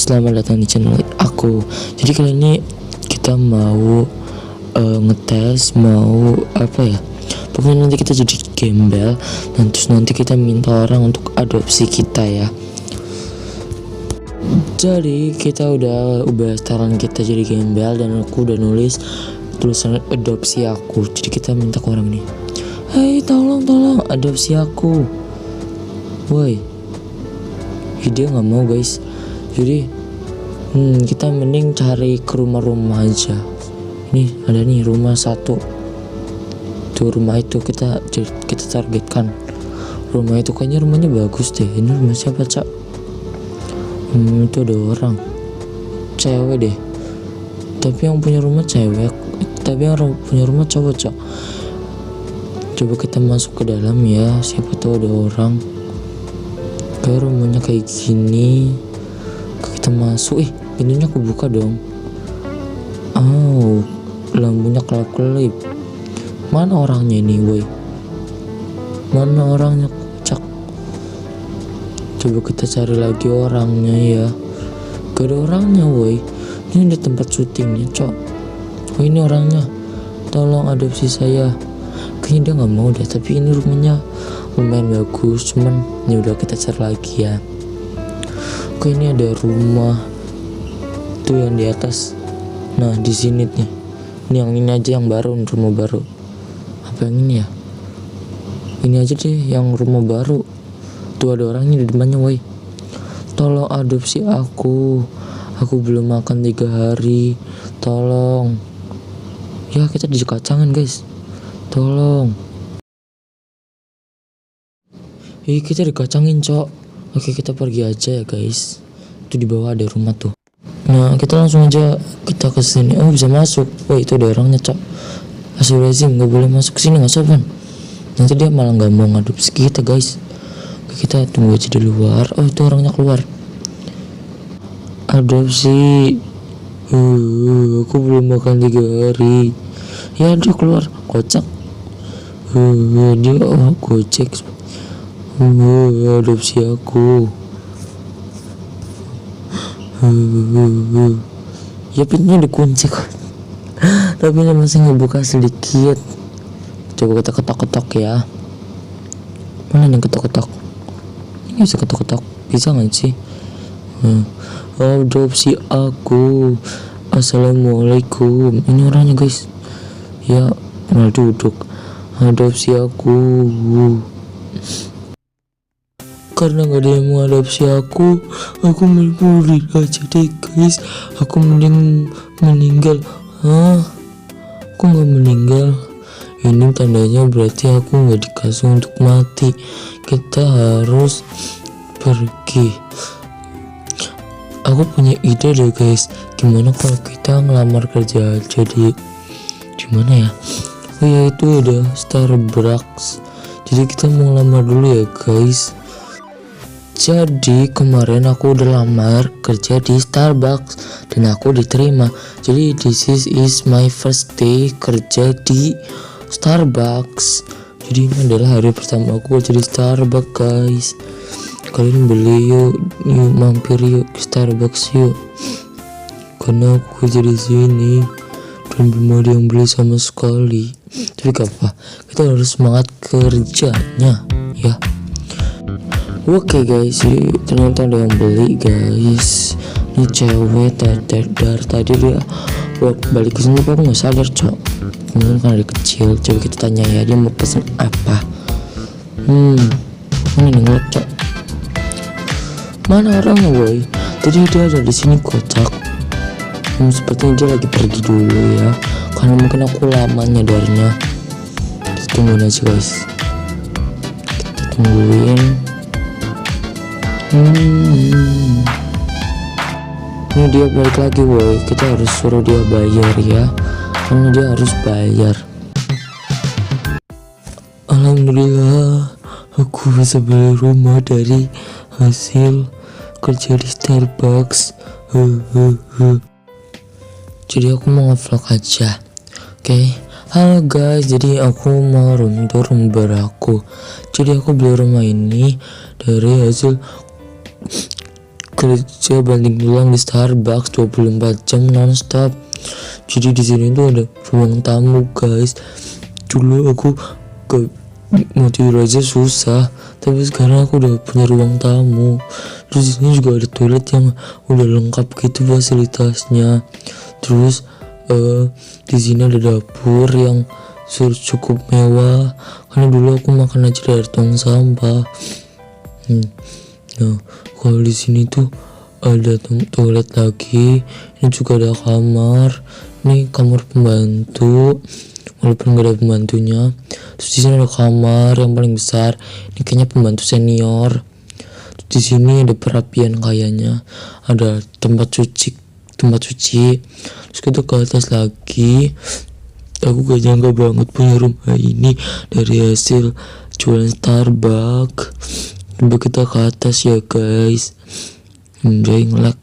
selamat datang di channel aku. Jadi kali ini kita mau ngetes, mau apa ya, pokoknya nanti kita jadi gembel dan terus nanti kita minta orang untuk adopsi kita ya. Jadi kita udah saran kita jadi gembel dan aku udah nulis tulisan adopsi aku. Jadi kita minta ke orang nih, hey tolong adopsi aku. Woi, dia nggak mau guys. Jadi kita mending cari ke rumah-rumah aja. Ini ada nih rumah satu. Tuh rumah itu kita targetkan. Rumah itu kayaknya rumahnya bagus deh. Ini rumah siapa, Cak? Itu ada orang cewek deh. Tapi yang punya rumah cewek. Tapi yang punya rumah cowok, Cak. Coba kita masuk ke dalam ya. Siapa tahu ada orang. Kayak rumahnya kayak gini. Kita masuk, pintunya kebuka dong. Oh, lampunya kelap-kelip. Mana orangnya ini, boy? Mana orangnya, Cak? Coba kita cari lagi orangnya ya. Gak ada orangnya, boy. Ini ada tempat syutingnya, Cok. Oh, ini orangnya. Tolong adopsi saya. Kayaknya dia nggak mau deh. Tapi ini rumahnya lumayan bagus. Cuman ya udah kita cari lagi ya. Oke, ini ada rumah tuh yang di atas. Nah di sini nih. Ini yang ini aja yang baru, rumah baru. Apa yang ini ya? Ini aja deh yang rumah baru. Tuh ada orangnya di depannya, woi. Tolong adopsi aku. Aku belum makan 3 hari. Tolong. Ya kita dikacangin guys. Tolong. Kita dikacangin, Cok. Oke, kita pergi aja ya guys. Itu di bawah ada rumah tuh. Nah kita langsung aja kita ke sini. Oh bisa masuk. Wah itu ada orangnya, Cok. Astagfirullahaladzim, nggak boleh masuk sini, nggak sopan. Nanti dia malah nggak mau ngadopsi kita guys. Oke, kita tunggu aja di luar. Oh itu orangnya keluar. Adopsi. Aku belum makan 3 hari. Ya dia keluar. Kocak. Dia gojek. Adopsi aku. Ya pintunya dikunci kok. Tapi ini masih ngebuka sedikit. Coba kita ketok-ketok ya. Mana yang ketok-ketok? Ini bisa ketok-ketok. Bisa gak sih? Adopsi aku. Assalamualaikum. Ini orangnya guys. Ya malah duduk. Adopsi aku. Karena gak ada yang mau adopsi aku mending aja deh guys. Aku mending meninggal. Aku gak meninggal. Ini tandanya berarti aku gak dikasih untuk mati. Kita harus pergi. Aku punya ide deh guys. Gimana kalau kita ngelamar kerja jadi gimana ya? Oh ya itu ada Starbucks. Jadi kita mau ngelamar dulu ya guys. Jadi kemarin aku udah lamar kerja di Starbucks dan aku diterima. Jadi this is my first day kerja di Starbucks. Jadi ini adalah hari pertama aku kerja di Starbucks guys. Kalian beli yuk mampir yuk ke Starbucks yuk. Karena aku kerja di sini dan belum ada yang beli sama sekali. Tapi gak apa, kita harus semangat kerjanya ya. Oke guys, ternyata ada yang beli guys. Ini cewek dari tadi dia balik ke sini tapi aku nggak sadar, Cok. Mungkin karena dia kecil. Coba kita tanya ya, dia mau pesen apa? Mana nih ngeliat, Cok? Mana orangnya, boy? Tadi dia ada di sini, kocak. Sepertinya dia lagi pergi dulu ya. Karena mungkin aku lama nyadarnya. Kita tungguin aja guys. Kita tungguin. Ini dia balik lagi, boy. Kita harus suruh dia bayar ya. Karena dia harus bayar. Alhamdulillah, aku bisa beli rumah dari hasil kerja di Starbucks. Jadi aku mau nge-vlog aja. Oke. Halo guys, jadi aku mau room tour rumah baru aku. Jadi aku beli rumah ini dari hasil kerja banting tulang di Starbucks 24 jam nonstop. Jadi di sini tuh ada ruang tamu guys. Dulu aku mau tidur aja susah, tapi sekarang aku udah punya ruang tamu. Terus di sini juga ada toilet yang udah lengkap gitu fasilitasnya. Terus di sini ada dapur yang cukup mewah, karena dulu aku makan aja dari tong sampah. Nah, kalau di sini tuh ada toilet lagi. Ini juga ada kamar. Ini kamar pembantu, walaupun gak ada pembantunya. Terus di sini ada kamar yang paling besar. Ini kayaknya pembantu senior. Terus di sini ada perapian kayaknya. Ada tempat cuci. Terus kita ke atas lagi. Aku gak nyangka banget punya rumah ini dari hasil jualan Starbucks. Coba kita ke atas ya guys. Ngelak.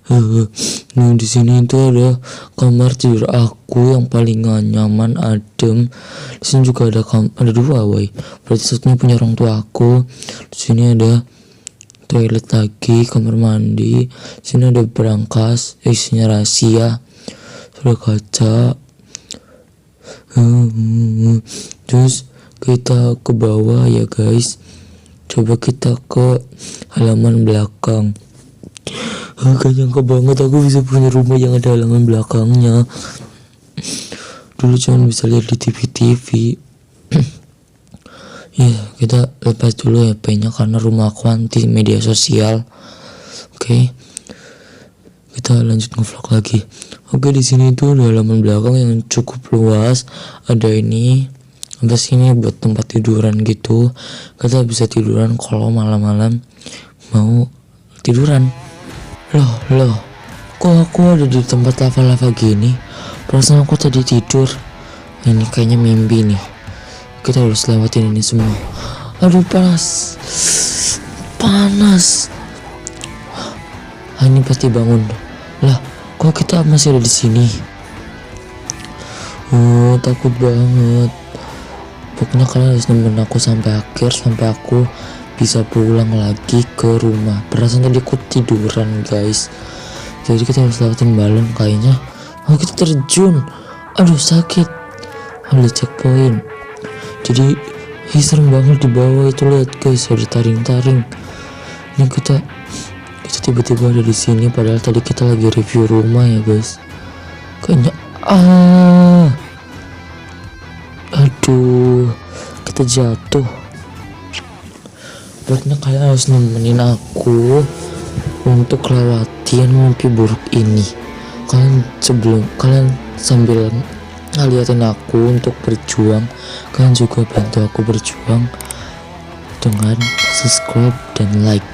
Nah di sini itu ada kamar tidur aku yang paling nyaman, adem. Di sini juga ada dua, berarti satunya punya orang tua aku. Di sini ada toilet lagi, kamar mandi. Di sini ada berangkas, isinya rahasia. Sudah kaca. Terus kita ke bawah ya guys. Coba kita ke halaman belakang. Gak nyangka banget aku bisa punya rumah yang ada halaman belakangnya. Dulu cuma bisa lihat di TV. Ya, kita lepas dulu HP-nya karena rumah aku anti media sosial. Oke. Kita lanjut ngevlog lagi. Oke, di sini tuh ada halaman belakang yang cukup luas. Ada ini sini buat tempat tiduran gitu. Kita bisa tiduran kalau malam-malam mau tiduran. Loh, kok aku ada di tempat lava-lava gini? Perasaan aku tadi tidur. Ini kayaknya mimpi nih. Kita harus lewatin ini semua. Aduh, panas. Ini pasti bangun. Lah, kok kita masih ada di sini? Takut banget. Pokoknya kalian harus nemenin aku sampai akhir, sampai aku bisa pulang lagi ke rumah. Perasaan tadi aku tiduran guys. Jadi kita harus lewatin balon kayaknya. Kita terjun. Aduh, sakit. Ada checkpoint. Jadi serem banget di bawah itu, lihat guys, ada taring-taring. Ini kita tiba-tiba ada di sini, padahal tadi kita lagi review rumah ya guys. Kayaknya aduh, kita jatuh. Pokoknya kalian harus nemenin aku untuk lewatin mimpi buruk ini. Kalian sambil ngeliatin aku untuk berjuang, kalian juga bantu aku berjuang dengan subscribe dan like.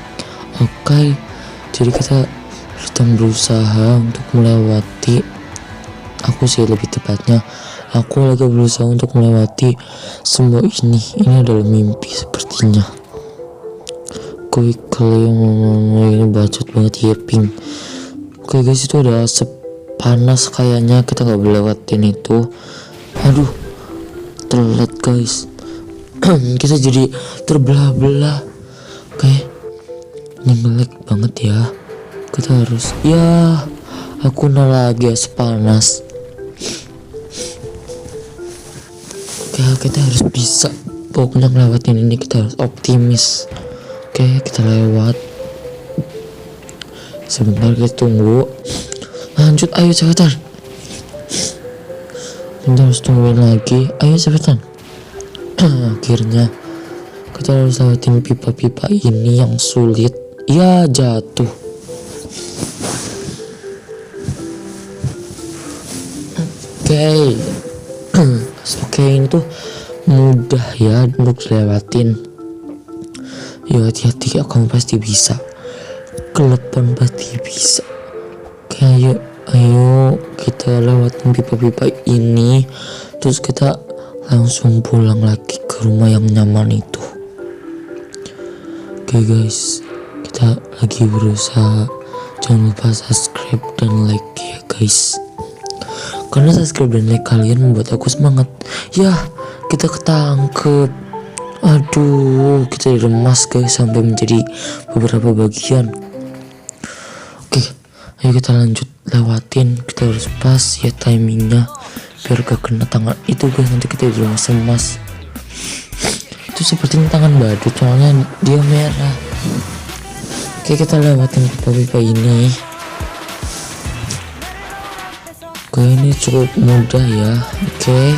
Oke, jadi kita sedang berusaha untuk melewati, aku sih lebih tepatnya, aku lagi berusaha untuk melewati semua ini. Ini adalah mimpi sepertinya. Kalian ini bacot banget ya, pink. Oke guys, itu ada asap panas kayaknya, kita nggak boleh lewatin itu. Aduh, telat guys. Kita jadi terbelah-belah. Oke, ini ngelag banget ya. Kita harus, aku lagi asap panas. Oke, kita harus bisa pokoknya ngelewatin ini. Kita harus optimis. Oke, kita lewat. Sebentar, kita tunggu. Lanjut, ayo cepetan. Kita harus tungguin lagi. Ayo cepetan. Akhirnya kita harus lewatin pipa-pipa ini yang sulit. Ya, jatuh. Oke, ini tuh mudah ya untuk dilewatin. Yo, hati-hati ya, kamu pasti bisa. Kelepan pasti bisa. Oke, ayo kita lewatin pipa-pipa ini. Terus kita langsung pulang lagi ke rumah yang nyaman itu. Oke guys, kita lagi berusaha. Jangan lupa subscribe dan like ya guys, karena subscribe dan like kalian membuat aku semangat. Ya, kita ketangkep. Aduh, kita diremas guys sampai menjadi beberapa bagian. Ayo kita lanjut lewatin, kita harus pas ya timingnya biar gak kena tangan itu guys, nanti kita jadi emas. Itu sepertinya tangan badut soalnya dia merah. Oke, kita lewatin pipa-pipa ini. Oke, ini cukup mudah ya. Oke,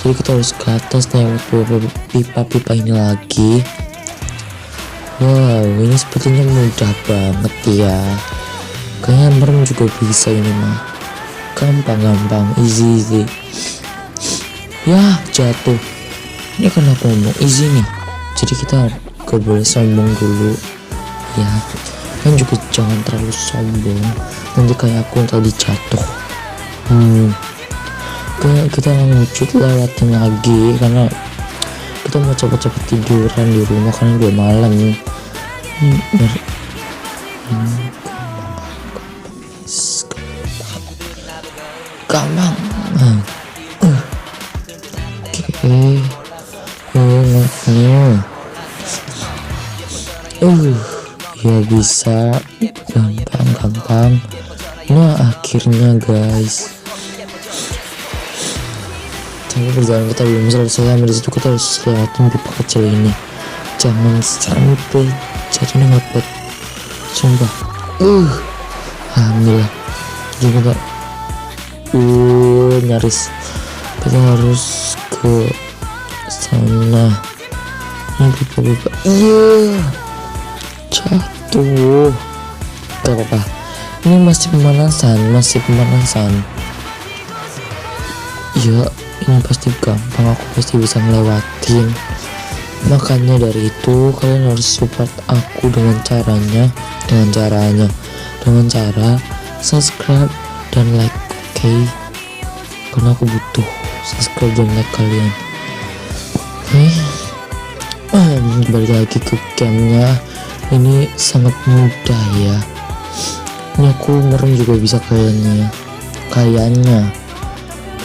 jadi kita harus ke atas lewat pipa-pipa ini lagi. Wow, ini sepertinya mudah banget ya. Kayaknya merem juga bisa ini mah. Gampang, easy. Ya, jatuh. Ini kenapa ngomong easy nih? Jadi kita gak boleh sombong dulu ya. Kan juga jangan terlalu sombong. Nanti kayak aku yang tadi jatuh. Kita lanjut lewatin lagi karena kita mau cepet-cepet tiduran di rumah karena udah malam nih. Gampang. Ya bisa gampang. Nah akhirnya guys, tapi perjalanan kita belum selesai. Sampai disitu kita harus lewatin pipa kecil ini. Jangan sampai jadi ngepet, sumpah. Alhamdulillah. Jadi kita nyaris. Kita harus ke sana. Ini pipa-pipa. Jatuh. Gak apa-apa. Ini masih pemanasan. Ya, ini pasti gampang. Aku pasti bisa ngelewatin. Makanya dari itu kalian harus support aku dengan cara subscribe dan like, oke? Karena aku butuh subscribe dan like kalian. Balik lagi ke gamenya. Ini sangat mudah ya. Ini aku merem juga bisa kayaknya.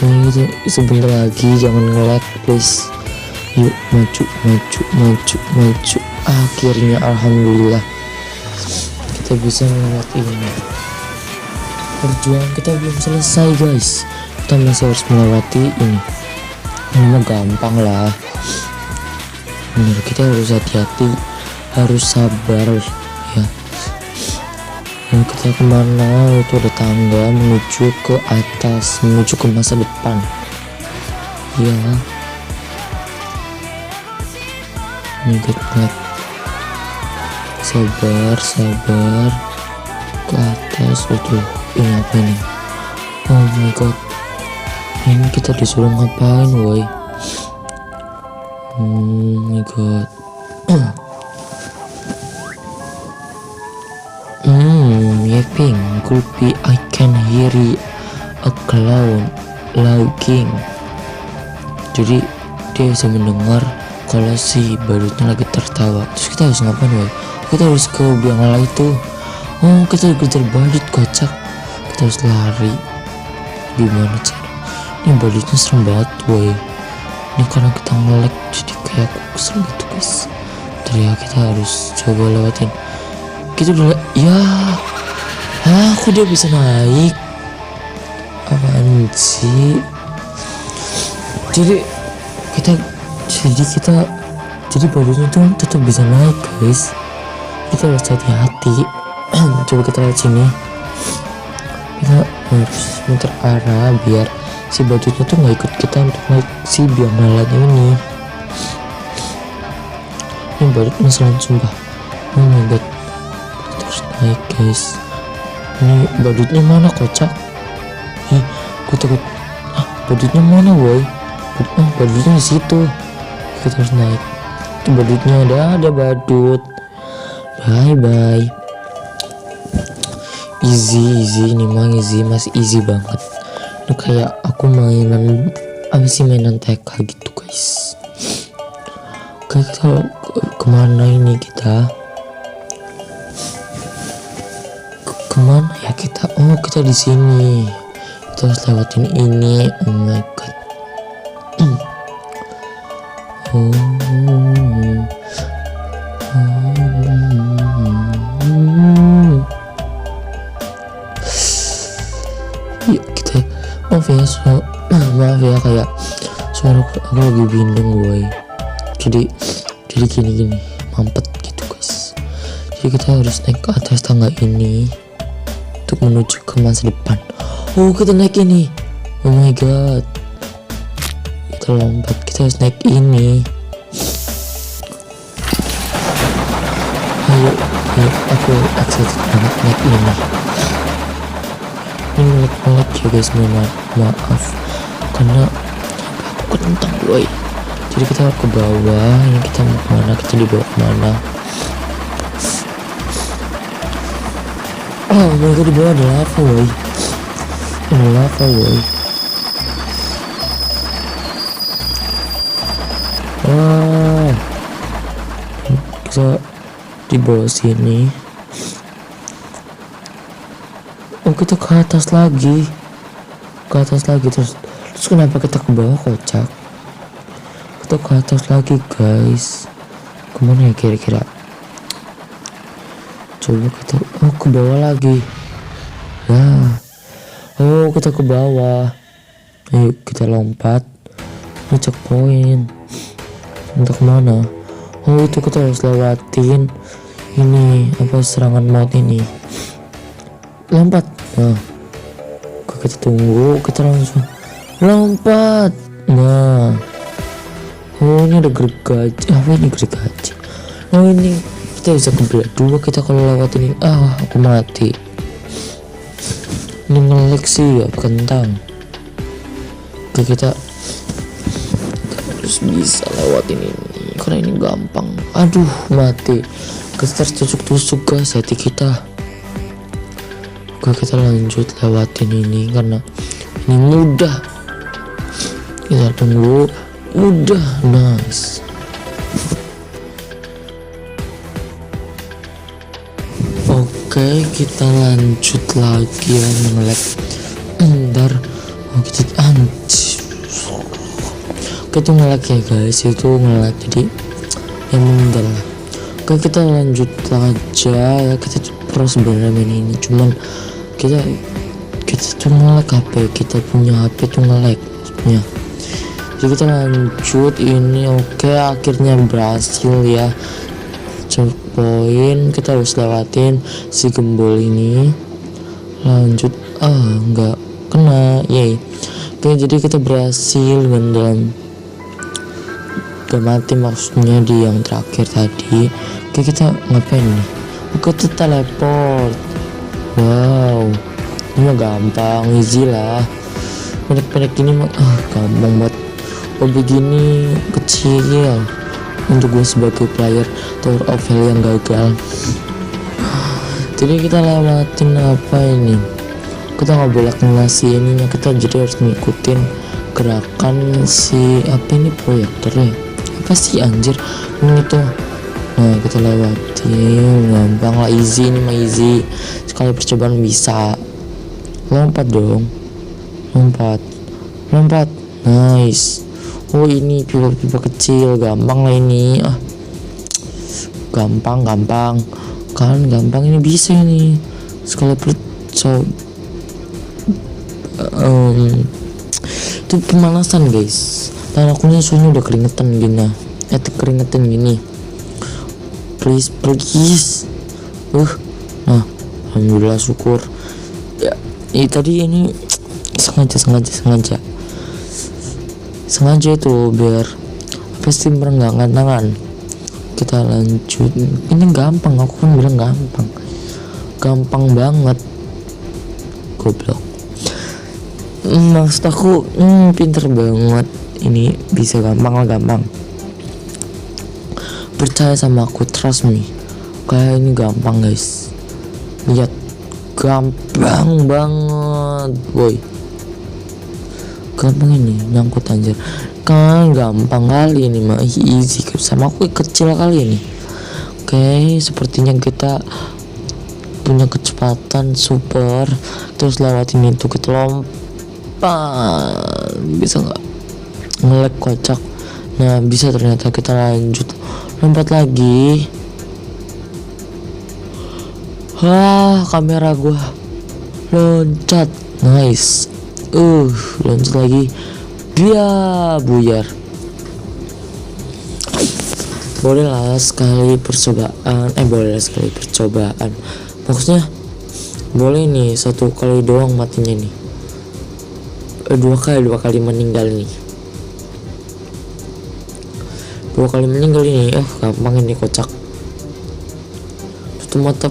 Ini sebentar lagi, jangan nge-lag please. Yuk maju. Akhirnya alhamdulillah kita bisa melewati ini. Perjuangan kita belum selesai guys, kita masih harus melewati ini. Ini mah gampang lah. Bener, kita harus hati-hati, harus sabar ya. Dan kita kemana? Itu ada tangga menuju ke atas, menuju ke masa depan ya. Ini kita sabar ke atas. Ini apa ini? Oh my god, ini kita disuruh ngapain woi? Oh my god. Yapping, creepy. I can hear a clown laughing. Jadi dia bisa mendengar kalau si badutnya lagi tertawa. Terus kita harus ngapain woi? Kita harus ke biangala itu. Oh, kita kejar badut, kocak. Kita harus lari. Gimana cara? Ini badutnya serem banget woi. Ini karena kita nge-lag jadi kayak aku kesel gitu guys. Terus kita harus coba lewatin. Kita udah ya. Kok dia bisa naik? Apaan sih? Jadi badutnya tuh tetap bisa naik guys. Kita harus hati-hati. Coba kita lihat sini. Kita harus muter arah biar si badutnya tuh nggak ikut kita untuk naik si biangalanya ini. Ini badutnya selain sumpah. Oh my god, kita harus naik guys. Ini badutnya mana kocak? Gue takut. Badutnya mana boy? Badutnya di situ. Kita harus naik. Itu badutnya ada badut. Bye. Easy ini mah masih easy banget. Ini kayak aku mainan TK gitu guys. Kayak kita kemana ini kita? Kemana ya kita? Oh, kita di sini. Kita harus lewatin ini. Oh my god. ya, maaf ya, kayak suara aku lagi bindeng boy. Jadi gini mampet gitu guys. Jadi kita harus naik ke atas tangga ini untuk menuju ke masa depan. Oh, kita naik ini. Oh my god, kita lompat, kita harus naik ini. Ayo, aku excited banget naik ini. Ini melek ya guys, maaf karena aku kentang boy. Jadi kita ke bawah, ini kita mau kemana, kita dibawa kemana. Oh my god, di bawah ada lava boy. Ada lava boy. Wah, kita di bawah sini. Oh, kita ke atas lagi, terus kenapa kita ke bawah, kocak. Kita ke atas lagi guys, kemana ya kira-kira? Coba kita, oh ke bawah lagi ya. Oh, kita ke bawah. Ayo kita lompat. Ini checkpoint. Untuk mana? Oh, itu kita harus lewatin ini, apa, serangan maut ini. Lompat. Nah, kita tunggu, kita langsung lompat. Nah, oh ini ada gergaji. Apa ini gergaji? Oh ini kita bisa kebelah dua kita kalau lewat ini. Aku mati. Ini ngelek sih ya, kentang. Oke, kita harus bisa lewatin ini karena ini gampang. Aduh, mati. Kita tusuk guys hati kita. Oke, kita lanjut lewatin ini karena ini mudah. Kita tunggu. Udah, nice. Oke, kita lanjut lagi ya, ngelek. Bentar. Oh, kita itu ngelek ya guys, itu ngelek, jadi yang bentar lah. Oke, kita lanjut aja ya, kita pro sebenarnya main ini, cuman kita tuh ngelek HP, kita punya HP tuh ngelek sebenarnya. Jadi kita lanjut ini. Oke, akhirnya berhasil ya. Checkpoint, kita harus lewatin si gembol ini. Lanjut, nggak kena, yay. Oke, jadi kita berhasil dalam gak mati, maksudnya di yang terakhir tadi. Oke, kita ngapain nih? Oke, kita teleport. Wow, ini mah gampang, easy lah. Pendek-pendek ini mah gampang banget. Oh, begini kecil untuk gue sebagai player Tower of Hell yang gagal. Jadi kita lewatin apa ini? Kita nggak boleh kena si ininya, kita jadi harus ngikutin gerakan si apa ini, proyektor ya? Apa sih anjir ini tuh? Nah, kita lewatin, gampang lah, easy, ini mah easy. Sekali percobaan bisa. Lompat dong, lompat, nice. Oh, ini pipa kecil, gampang lah ini. Gampang kan, gampang ini, bisa ini. Sekali percobaan itu pemanasan guys. Dan akunya soalnya udah keringetan gini. Please. Nah, alhamdulillah, syukur ya. Tadi ini sengaja itu biar pasti merenggangan tangan. Kita lanjut. Ini gampang, aku kan bilang gampang banget, goblok. Maksud aku pinter banget, ini bisa gampang. Percaya sama aku, trust me. Kayak ini gampang guys, lihat, gampang banget boy. Gampang ini, nyangkut anjir. Kan gampang kali ini mah, easy. Sama aku kecil kali ini. Oke, sepertinya kita punya kecepatan super. Terus lewatin itu, kita lompat. Bisa nggak? Ngelek, kocak. Nah, bisa ternyata. Kita lanjut, lompat lagi. Kamera gua loncat, nice. Lanjut lagi. Buyar. Boleh lah sekali percobaan. Maksudnya boleh nih 1 kali doang matinya nih. Dua kali meninggal nih. 2 kali meninggal ini. Gampang ini kocak. Tutup mata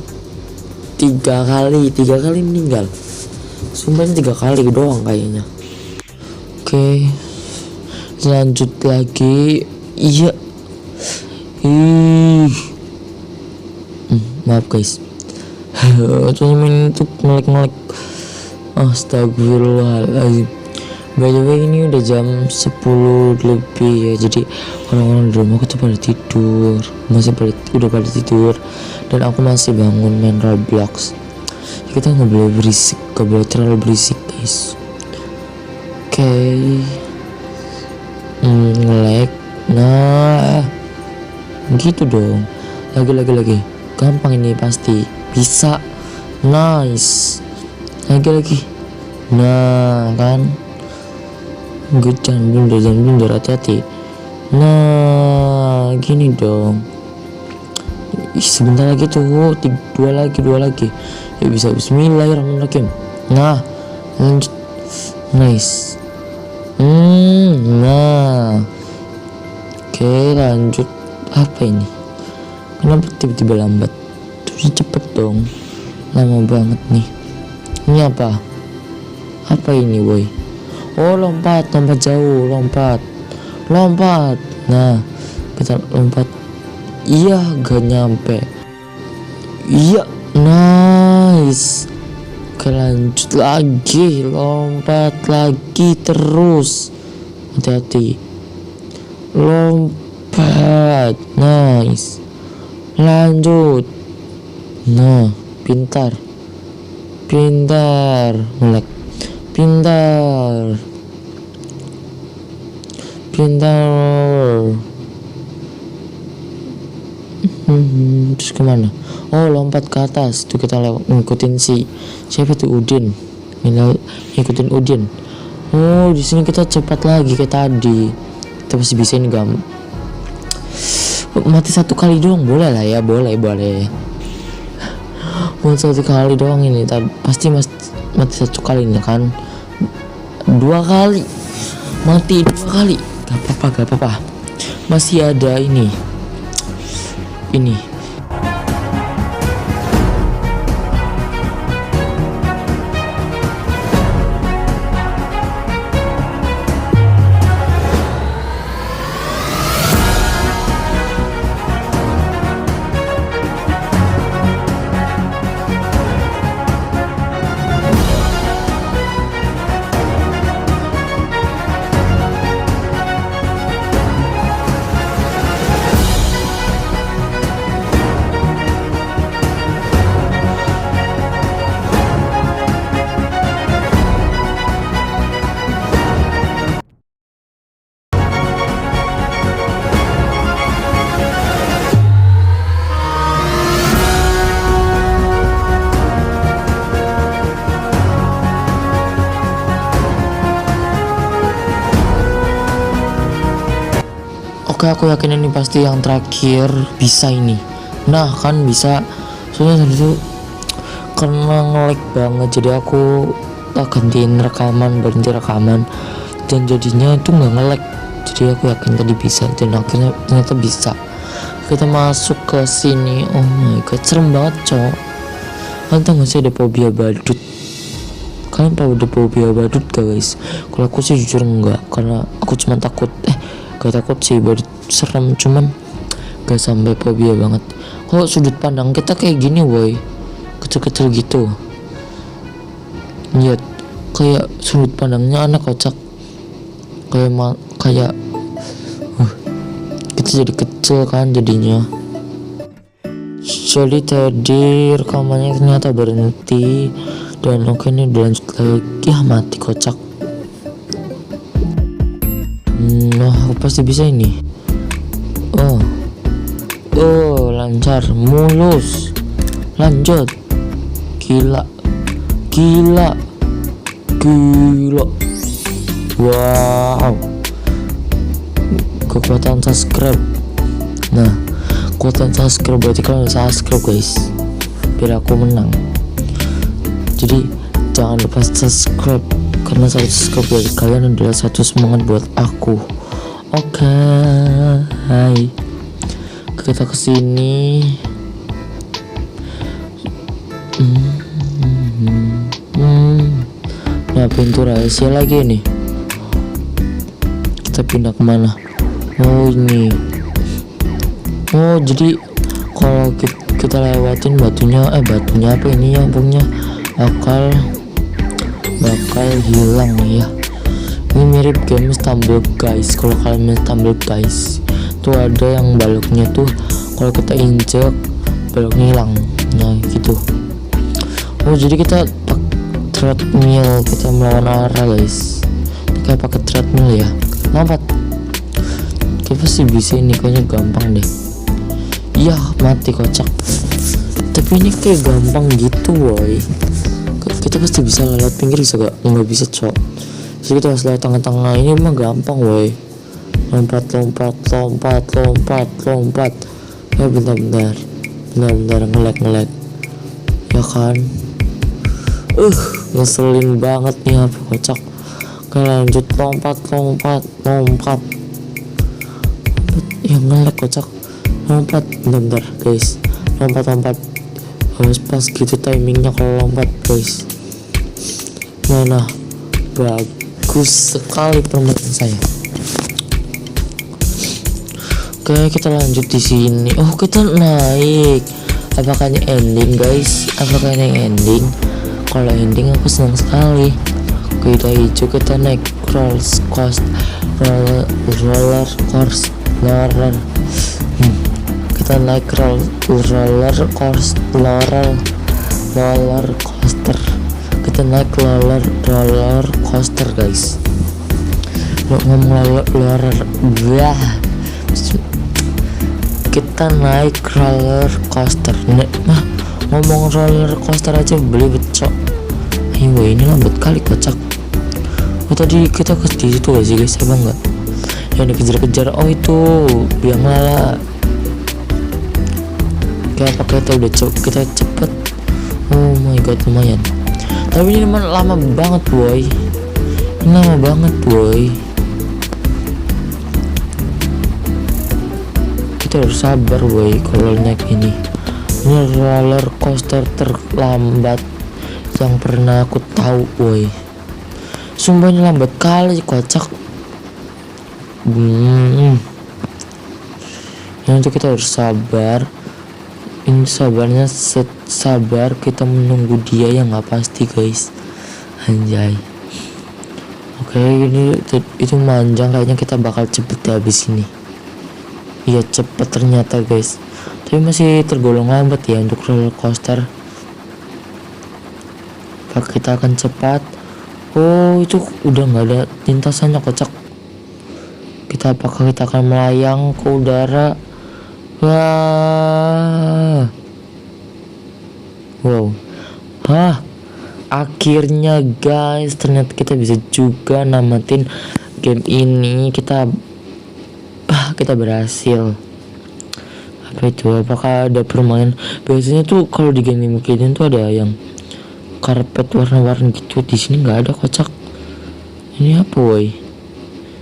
3 kali meninggal. Sumpah 3 kali doang kayaknya. Oke, lanjut lagi. Iya. Maaf guys. Cuma main itu ngelek. Astagfirullahaladzim. By the way, ini udah jam 10 lebih ya. Jadi orang-orang di rumah aku tuh pada tidur. Udah pada tidur. Dan aku masih bangun main Roblox. Kita nggak boleh berisik, nggak boleh terlalu berisik guys. Oke. Ngelek. Nah, gitu dong. Lagi. Gampang ini pasti bisa. Nice. Lagi. Nah kan, jangan blunder, hati-hati. Nah, gini dong. Sebentar lagi tuh, 2 lagi. Ya bisa. Bismillahirrahmanirrahim. Nah, lanjut. Nice. Nah. Oke, lanjut. Apa ini? Kenapa tiba-tiba lambat? Terus cepet dong. Lama banget nih. Ini apa ini boy? Lompat jauh. Lompat. Nah, kita lompat. Iya, gak nyampe. Iya, nice. Oke, lanjut lagi. Lompat lagi terus. Hati-hati. Lompat. Nice. Lanjut. Nah, pintar. Melek. Pintar. Terus kemana? Lompat ke atas. Tuh kita ngikutin siapa tuh? Udin. Ngikutin Udin. Di sini kita cepat lagi kayak tadi. Kita pasti bisa ini mati 1 kali doang boleh lah ya, boleh. Mau 1 kali doang ini, pasti mati 1 kali ini kan. 2 kali mati 2 kali, gak apa-apa. Masih ada ini. Oke, aku yakin ini pasti yang terakhir bisa ini. Nah kan bisa. Soalnya tadi tuh karena nge-lag banget, jadi aku tak berhenti rekaman, dan jadinya itu nggak nge-lag. Jadi aku yakin tadi bisa, dan akhirnya ternyata bisa. Kita masuk ke sini. Oh my god, serem banget cowok. Kalian tau gak sih ada fobia badut? Kalian tahu ada fobia badut gak guys? Kalau aku sih jujur enggak, karena aku cuma takut gak takut sih badut, serem, cuman gak sampai fobia banget. Kalau sudut pandang kita kayak gini boy, kecil-kecil gitu, lihat kayak sudut pandangnya anak kocak, kayak kita jadi kecil kan jadinya. Jadi tadi rekamannya ternyata berhenti, dan oke ini udah lanjut lagi. Mati kocak. Nah, aku pasti bisa ini. Lancar, mulus, lanjut. Gila. Gila. Wow, kekuatan subscribe. Nah, kekuatan subscribe berarti kalian subscribe guys, biar aku menang. Jadi jangan lupa subscribe, karena satu subscribe dari kalian adalah satu semangat buat aku. Oke, hai, kita kesini. Nah, pintu rahasia lagi nih. Kita pindah kemana? Oh, ini. Oh, jadi kalau kita lewatin batunya apa ini ya, punya bakal hilang ya. Ini mirip game Stumble guys. Kalau kalian main Stumble guys, tuh ada yang baloknya tuh kalau kita injek baloknya hilang. Nah gitu. Oh, jadi kita treadmill, kita melawan arah guys. Kayak pakai treadmill ya. Lompat. Kita pasti bisa ini, kayaknya gampang deh. Iya, mati kocak. Tapi ini kayak gampang gitu boy. Kita pasti bisa lewat pinggir, bisa gak? Nggak bisa cok. Jadi kita harus lewat tengah-tengah. Ini mah gampang boy. Lompat. Ya bentar ngelag ya kan. Ngeselin banget nih apa kocak. Oke, lanjut lompat. Ya ngelag kocak. Lompat bentar guys. Lompat harus pas gitu timingnya kalau lompat guys. Nah, bagus sekali permainan saya. Oke, kita lanjut di sini. Oh, kita naik. Apakah ini ending guys? Apakah ini ending? Kalau ending aku senang sekali. Kita hijau, kita naik roller coaster. Kita naik roller coaster. Kita naik roller coaster guys. Ngomong roller kita naik roller coaster. Ngomong roller coaster aja beli becok. Ayo, ini lambat kali kocak. Oh, tadi kita ke situ gak sih guys? Emang enggak? Yang dikejar-kejar. Oh, itu biang lala. Kayak apa kita udah kita cepet. Oh my god, lumayan. Tapi ini lama banget boy. Kita harus sabar boy kalau naik ini. Ini roller coaster terlambat yang pernah aku tahu boy. Sumpah ini lambat kali kocak. Nanti kita harus sabar. Ini sabarnya sabar kita menunggu dia yang nggak pasti guys. Anjay. Oke, ini itu manjang, kayaknya kita bakal cepet habis ini. Iya, cepet ternyata guys. Tapi masih tergolong lambat ya untuk roller coaster. Apakah kita akan cepat? Oh, itu udah nggak ada lintasannya kocak. Apakah kita akan melayang ke udara? Wow. Akhirnya guys, ternyata kita bisa juga namatin game ini. Kita berhasil. Apa itu? Apakah ada permainan? Biasanya tuh kalau di game ini tuh ada yang karpet warna-warni gitu. Di sini nggak ada kocak. Ini apa boy?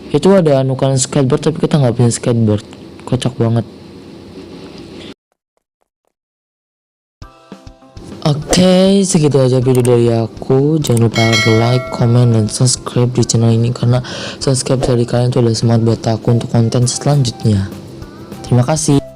Itu ada anukan skateboard, tapi kita nggak punya skateboard. Kocak banget. Oke, segitu aja video dari aku. Jangan lupa like, comment, dan subscribe di channel ini, karena subscribe dari kalian itu adalah semangat buat aku untuk konten selanjutnya. Terima kasih.